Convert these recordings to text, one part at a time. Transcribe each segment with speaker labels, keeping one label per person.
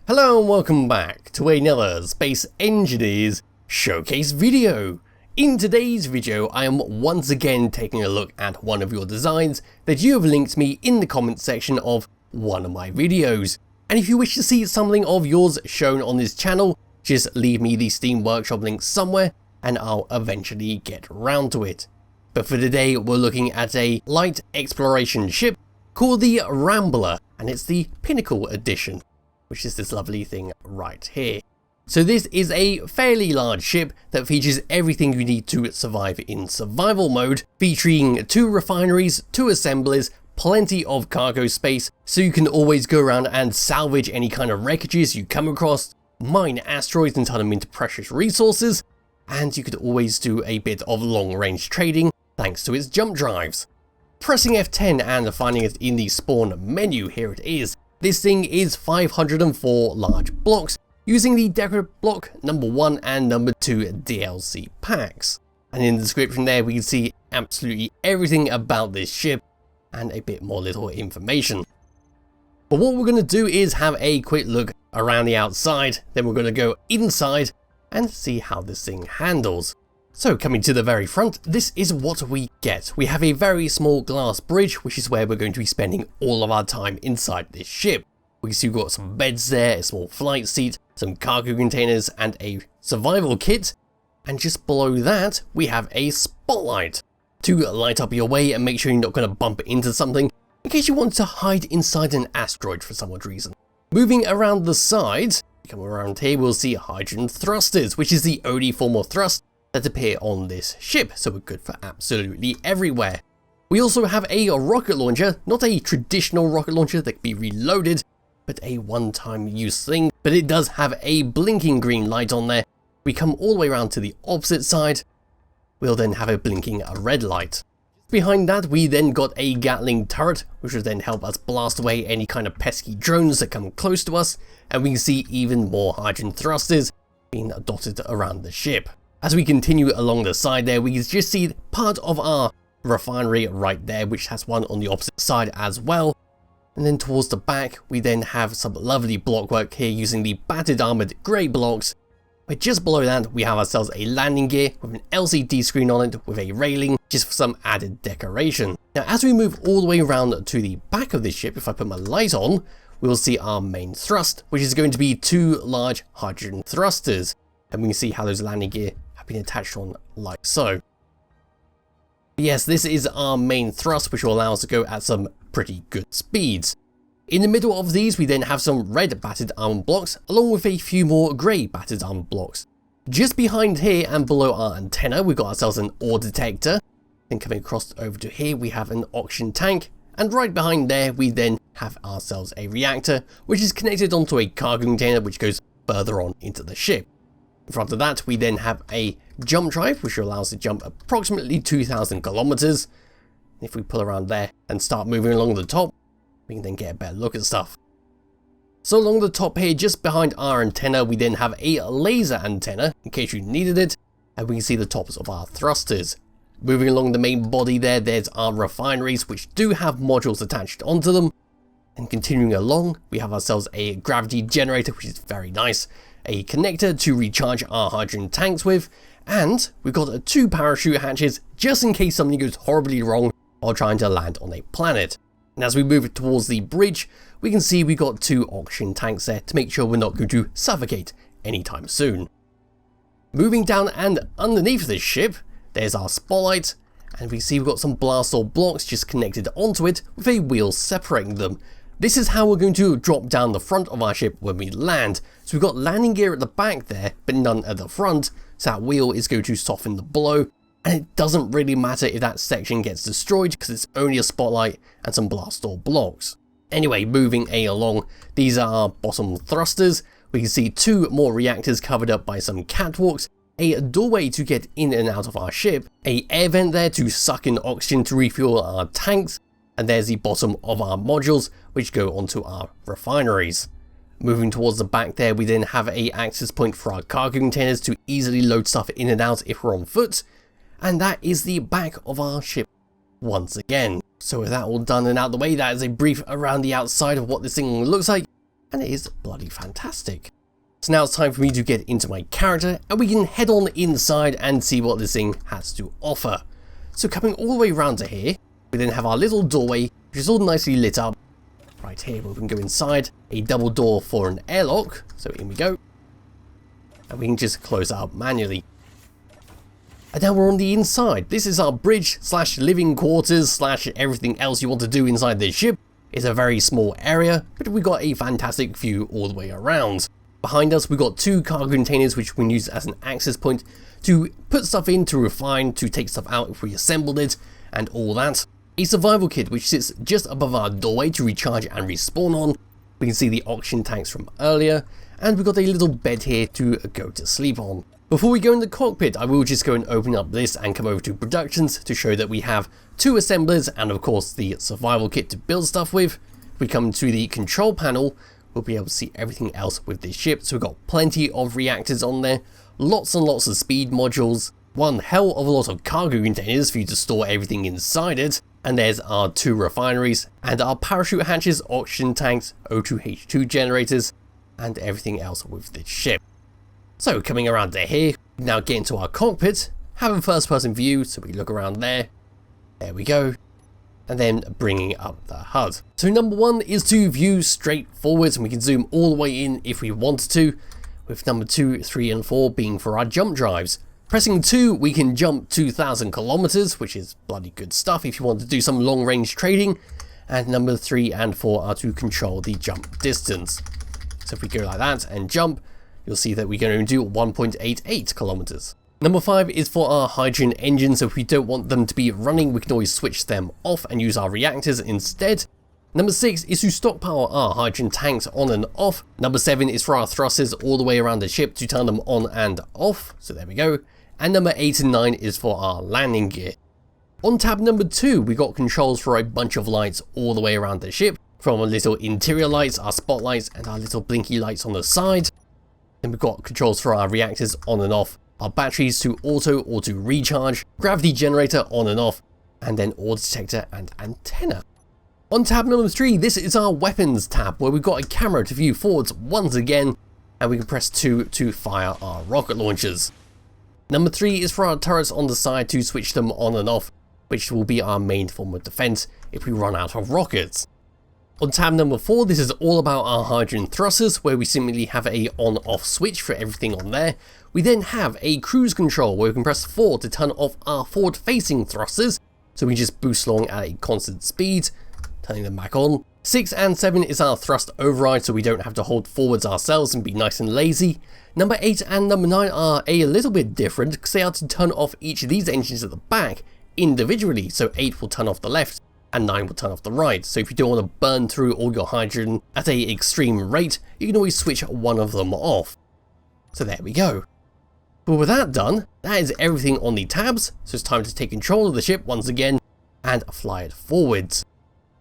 Speaker 1: Hello and welcome back to another Space Engineers showcase video. In today's video I am once again taking a look at one of your designs that you have linked me in the comments section of one of my videos. And if you wish to see something of yours shown on this channel, just leave me the Steam Workshop link somewhere and I'll eventually get around to it. But for today we're looking at a light exploration ship called the Rambler, and it's the Pinnacle edition, which is this lovely thing right here. So this is a fairly large ship that features everything you need to survive in survival mode, featuring 2 refineries, 2 assemblies, plenty of cargo space, so you can always go around and salvage any kind of wreckages you come across, mine asteroids and turn them into precious resources, and you could always do a bit of long-range trading thanks to its jump drives. Pressing F10 and finding it in the spawn menu, here it is. This thing is 504 large blocks, using the decorative block number 1 and number 2 DLC packs. And in the description there we can see absolutely everything about this ship and a bit more little information. But what we're going to do is have a quick look around the outside, then we're going to go inside and see how this thing handles. So coming to the very front, this is what we get. We have a very small glass bridge, which is where we're going to be spending all of our time inside this ship. We can see we've got some beds there, a small flight seat, some cargo containers and a survival kit. And just below that, we have a spotlight to light up your way and make sure you're not going to bump into something in case you want to hide inside an asteroid for some odd reason. Moving around the sides, come around here, we'll see hydrogen thrusters, which is the only form of thrust that appear on this ship, so we're good for absolutely everywhere. We also have a rocket launcher, not a traditional rocket launcher that can be reloaded, but a one-time use thing, but it does have a blinking green light on there. We come all the way around to the opposite side, we'll then have a blinking red light. Behind that we then got a Gatling turret, which will then help us blast away any kind of pesky drones that come close to us, and we can see even more hydrogen thrusters being dotted around the ship. As we continue along the side there, we can just see part of our refinery right there, which has one on the opposite side as well. And then towards the back, we then have some lovely blockwork here using the battered armored grey blocks. But just below that, we have ourselves a landing gear with an LCD screen on it with a railing, just for some added decoration. Now, as we move all the way around to the back of this ship, if I put my light on, we will see our main thrust, which is going to be 2 large hydrogen thrusters. And we can see how those landing gear have been attached on like so. Yes, this is our main thrust, which will allow us to go at some pretty good speeds. In the middle of these, we then have some red battered armor blocks, along with a few more grey battered armor blocks. Just behind here and below our antenna, we've got ourselves an ore detector. Then coming across over to here, we have an oxygen tank. And right behind there, we then have ourselves a reactor, which is connected onto a cargo container, which goes further on into the ship. In front of that, we then have a jump drive, which will allow us to jump approximately 2,000 kilometers. If we pull around there and start moving along the top, we can then get a better look at stuff. So along the top here, just behind our antenna, we then have a laser antenna, in case you needed it, and we can see the tops of our thrusters. Moving along the main body there, there's our refineries, which do have modules attached onto them. And continuing along, we have ourselves a gravity generator, which is very nice, a connector to recharge our hydrogen tanks with, and we've got 2 parachute hatches just in case something goes horribly wrong while trying to land on a planet. And as we move towards the bridge, we can see we've got 2 oxygen tanks there to make sure we're not going to suffocate anytime soon. Moving down and underneath this ship, there's our spotlight, and we see we've got some blast door blocks just connected onto it with a wheel separating them. This is how we're going to drop down the front of our ship when we land. So we've got landing gear at the back there, but none at the front, so that wheel is going to soften the blow. And it doesn't really matter if that section gets destroyed because it's only a spotlight and some blast door blocks. Anyway, moving along, these are our bottom thrusters. We can see 2 more reactors covered up by some catwalks, a doorway to get in and out of our ship, a air vent there to suck in oxygen to refuel our tanks, and there's the bottom of our modules which go onto our refineries. Moving towards the back there, we then have a access point for our cargo containers to easily load stuff in and out if we're on foot. And that is the back of our ship once again. So with that all done and out of the way, that is a brief around the outside of what this thing looks like. and it is bloody fantastic. So now it's time for me to get into my character, and we can head on inside and see what this thing has to offer. So coming all the way around to here, we then have our little doorway, which is all nicely lit up. Right here, we can go inside, a double door for an airlock, so in we go. And we can just close it up manually. And now we're on the inside. This is our bridge slash living quarters slash everything else you want to do inside this ship. It's a very small area, but we've got a fantastic view all the way around. Behind us, we've got 2 cargo containers which we can use as an access point to put stuff in, to refine, to take stuff out if we assembled it, and all that. A survival kit which sits just above our doorway to recharge and respawn on. We can see the oxygen tanks from earlier, and we've got a little bed here to go to sleep on. Before we go in the cockpit, I will just go and open up this and come over to productions to show that we have 2 assemblers and of course the survival kit to build stuff with. If we come to the control panel, we'll be able to see everything else with this ship. So we've got plenty of reactors on there, lots and lots of speed modules, one hell of a lot of cargo containers for you to store everything inside it, and there's our 2 refineries, and our parachute hatches, oxygen tanks, O2H2 generators, and everything else with this ship. So coming around to here, now get into our cockpit, have a first person view, so we look around there, there we go, and then bringing up the HUD. So number 1 is to view straight forwards, and we can zoom all the way in if we wanted to, with number 2, 3 and 4 being for our jump drives. Pressing 2, we can jump 2,000 kilometers, which is bloody good stuff if you want to do some long range trading, and number 3 and 4 are to control the jump distance. So if we go like that and jump, you'll see that we're going to do 1.88 kilometers. Number 5 is for our hydrogen engines, so if we don't want them to be running, we can always switch them off and use our reactors instead. Number 6 is to stockpile our hydrogen tanks on and off. Number 7 is for our thrusters all the way around the ship to turn them on and off, so there we go. And number 8 and 9 is for our landing gear. On tab number 2, we got controls for a bunch of lights all the way around the ship, from our little interior lights, our spotlights, and our little blinky lights on the side. Then we've got controls for our reactors on and off, our batteries to auto or to recharge, gravity generator on and off, and then ore detector and antenna. On tab number 3, this is our weapons tab, where we've got a camera to view forwards once again, and we can press 2 to fire our rocket launchers. Number 3 is for our turrets on the side to switch them on and off, which will be our main form of defense if we run out of rockets. On tab number 4, this is all about our hydrogen thrusters, where we simply have a on-off switch for everything on there. We then have a cruise control where we can press 4 to turn off our forward-facing thrusters, so we just boost along at a constant speed, turning them back on. 6 and 7 is our thrust override, so we don't have to hold forwards ourselves and be nice and lazy. Number 8 and number 9 are a little bit different, because they are to turn off each of these engines at the back individually, so 8 will turn off the left, and 9 will turn off the right. So if you don't want to burn through all your hydrogen at an extreme rate, you can always switch one of them off. So there we go. But with that done, that is everything on the tabs, so it's time to take control of the ship once again and fly it forwards.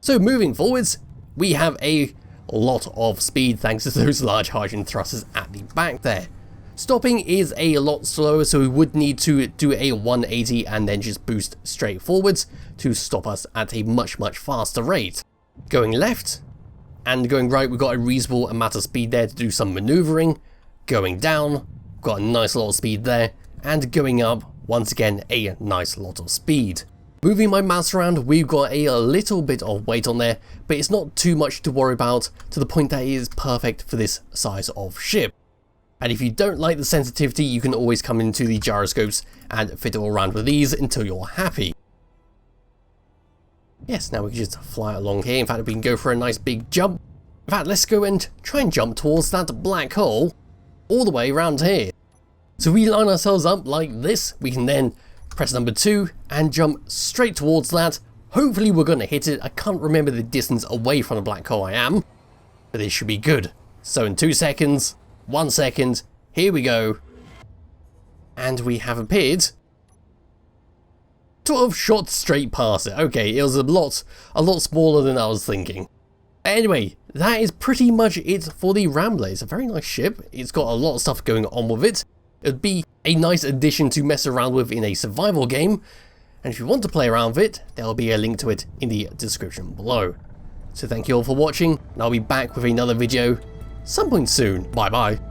Speaker 1: So moving forwards, we have a lot of speed thanks to those large hydrogen thrusters at the back there. Stopping is a lot slower, so we would need to do a 180 and then just boost straight forwards to stop us at a much faster rate. Going left and going right, we've got a reasonable amount of speed there to do some maneuvering. Going down, got a nice lot of speed there, and going up, once again, a nice lot of speed. Moving my mouse around, we've got a little bit of weight on there, but it's not too much to worry about, to the point that it is perfect for this size of ship. And if you don't like the sensitivity, you can always come into the gyroscopes and fiddle around with these until you're happy. Yes, now we can just fly along here. In fact, we can go for a nice big jump. In fact, let's go and try and jump towards that black hole all the way around here. So we line ourselves up like this. We can then press number 2 and jump straight towards that. Hopefully we're going to hit it. I can't remember the distance away from the black hole I am, but this should be good. So in 2 seconds, 1 second, here we go. And we have appeared to have shot straight past it. Okay, it was a lot smaller than I was thinking. Anyway, that is pretty much it for the Rambler. It's a very nice ship. It's got a lot of stuff going on with it. It would be a nice addition to mess around with in a survival game. And if you want to play around with it, there will be a link to it in the description below. So thank you all for watching, and I'll be back with another video some point soon. Bye bye.